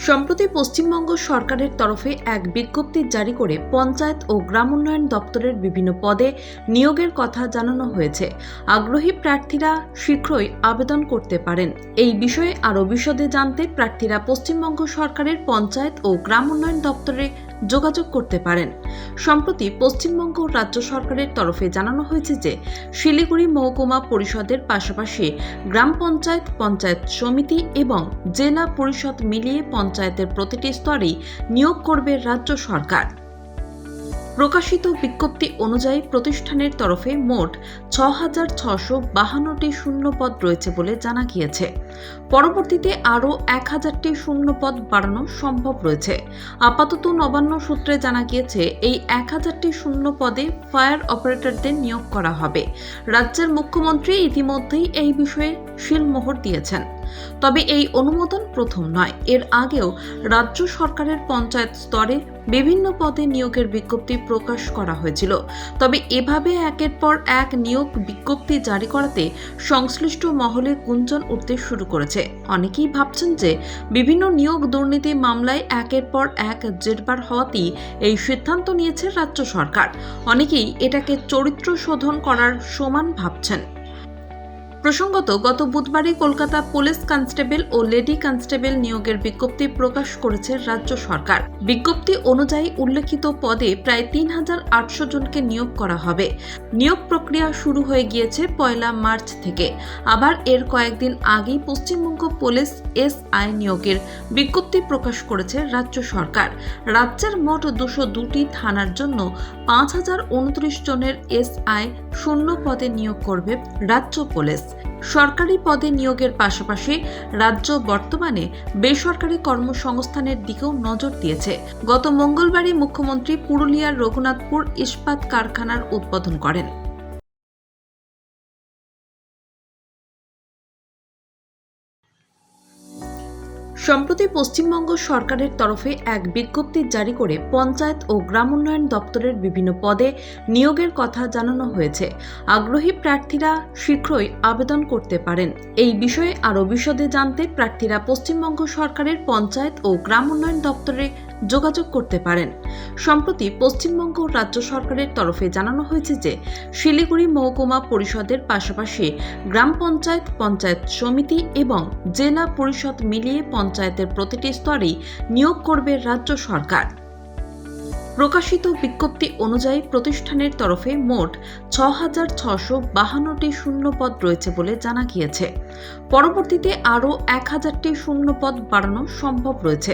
সম্প্রতি পশ্চিমবঙ্গ সরকারের তরফে এক বিজ্ঞপ্তি জারি করে পঞ্চায়েত ও গ্রাম উন্নয়ন দপ্তরের বিভিন্ন পদে নিয়োগের কথা জানানো হয়েছে। আগ্রহী প্রার্থীরা শীঘ্রই আবেদন করতে পারেন। এই বিষয়ে আরও বিশদে জানতে প্রার্থীরা পশ্চিমবঙ্গ সরকারের পঞ্চায়েত ও গ্রাম উন্নয়ন দপ্তরে যোগাযোগ করতে পারেন। সম্প্রতি পশ্চিমবঙ্গ রাজ্য সরকারের তরফে জানানো হয়েছে যে শিলিগুড়ি মহকুমা পরিষদের পাশাপাশি গ্রাম পঞ্চায়েত, পঞ্চায়েত সমিতি এবং জেলা পরিষদ মিলিয়ে পঞ্চায়েতের প্রতিটি স্তরেই নিয়োগ করবে রাজ্য সরকার। প্রকাশিত বিজ্ঞপ্তি অনুযায়ী প্রতিষ্ঠানের তরফে মোট 6,652টি শূন্য পদ রয়েছে বলে জানা গিয়েছে। পরবর্তীতে আরও 1,000টি শূন্য পদ বাড়ানো সম্ভব রয়েছে। আপাতত নবান্ন সূত্রে জানা গিয়েছে এই 1,000টি শূন্য পদে ফায়ার অপারেটরদের নিয়োগ করা হবে। রাজ্যের মুখ্যমন্ত্রী ইতিমধ্যেই এই বিষয়ে সিলমোহর দিয়েছেন। তবে এই অনুমোদন প্রথম নয়, এর আগেও রাজ্য সরকারের পঞ্চায়েত স্তরে বিভিন্ন পদে নিয়োগের বিজ্ঞপ্তি প্রকাশ করা হয়েছিল। তবে এভাবে একের পর এক নিয়োগ বিজ্ঞপ্তি জারি করাতে সংশ্লিষ্ট মহলে গুঞ্জন উঠতে শুরু করেছে। অনেকেই ভাবছেন যে বিভিন্ন নিয়োগ দুর্নীতি মামলায় একের পর এক জেরবার হওয়াতেই এই সিদ্ধান্ত নিয়েছে রাজ্য সরকার। অনেকেই এটাকে চরিত্র শোধন করার সমান ভাবছেন। প্রসঙ্গত, গত বুধবারই কলকাতা পুলিশ কনস্টেবল ও লেডি কনস্টেবল নিয়োগের বিজ্ঞপ্তি প্রকাশ করেছে রাজ্য সরকার। বিজ্ঞপ্তি অনুযায়ী উল্লেখিত পদে প্রায় 3,800 জনকে নিয়োগ করা হবে। নিয়োগ প্রক্রিয়া শুরু হয়ে গিয়েছে 1 মার্চ থেকে। আবার এর কয়েকদিন আগেই পশ্চিমবঙ্গ পুলিশ এসআই নিয়োগের বিজ্ঞপ্তি প্রকাশ করেছে রাজ্য সরকার। রাজ্যের মোট 202টি থানার জন্য 5,029 জনের এসআই শূন্য পদে নিয়োগ করবে রাজ্য পুলিশ। সরকারি পদে নিয়োগের পাশাপাশি রাজ্য বর্তমানে বেসরকারি কর্মসংস্থানের দিকেও নজর দিয়েছে। গত মঙ্গলবারই মুখ্যমন্ত্রী পুরুলিয়ার রঘুনাথপুর ইস্পাত কারখানার উদ্বোধন করেন। সম্প্রতি পশ্চিমবঙ্গ সরকারের তরফে এক বিজ্ঞপ্তি জারি করে পঞ্চায়েত ও গ্রাম উন্নয়ন দপ্তরের বিভিন্ন পদে নিয়োগের কথা জানানো হয়েছে। আগ্রহী প্রার্থীরা শীঘ্রই আবেদন করতে পারেন। এই বিষয়ে আরও বিশদে জানতে প্রার্থীরা পশ্চিমবঙ্গ সরকারের পঞ্চায়েত ও গ্রাম উন্নয়ন দপ্তরে যোগাযোগ করতে পারেন। সম্প্রতি পশ্চিমবঙ্গ রাজ্য সরকারের তরফে জানানো হয়েছে যে শিলিগুড়ি মহকুমা পরিষদের পাশাপাশি গ্রাম পঞ্চায়েত, পঞ্চায়েত সমিতি এবং জেলা পরিষদ মিলিয়ে পঞ্চায়েতের প্রতিটি স্তরেই নিয়োগ করবে রাজ্য সরকার। প্রকাশিত বিজ্ঞপ্তি অনুযায়ী প্রতিষ্ঠানের তরফে মোট 6,652টি শূন্য পদ রয়েছে বলে জানা গিয়েছে। পরবর্তীতে আরও 1,000টি শূন্য পদ বাড়ানো সম্ভব রয়েছে।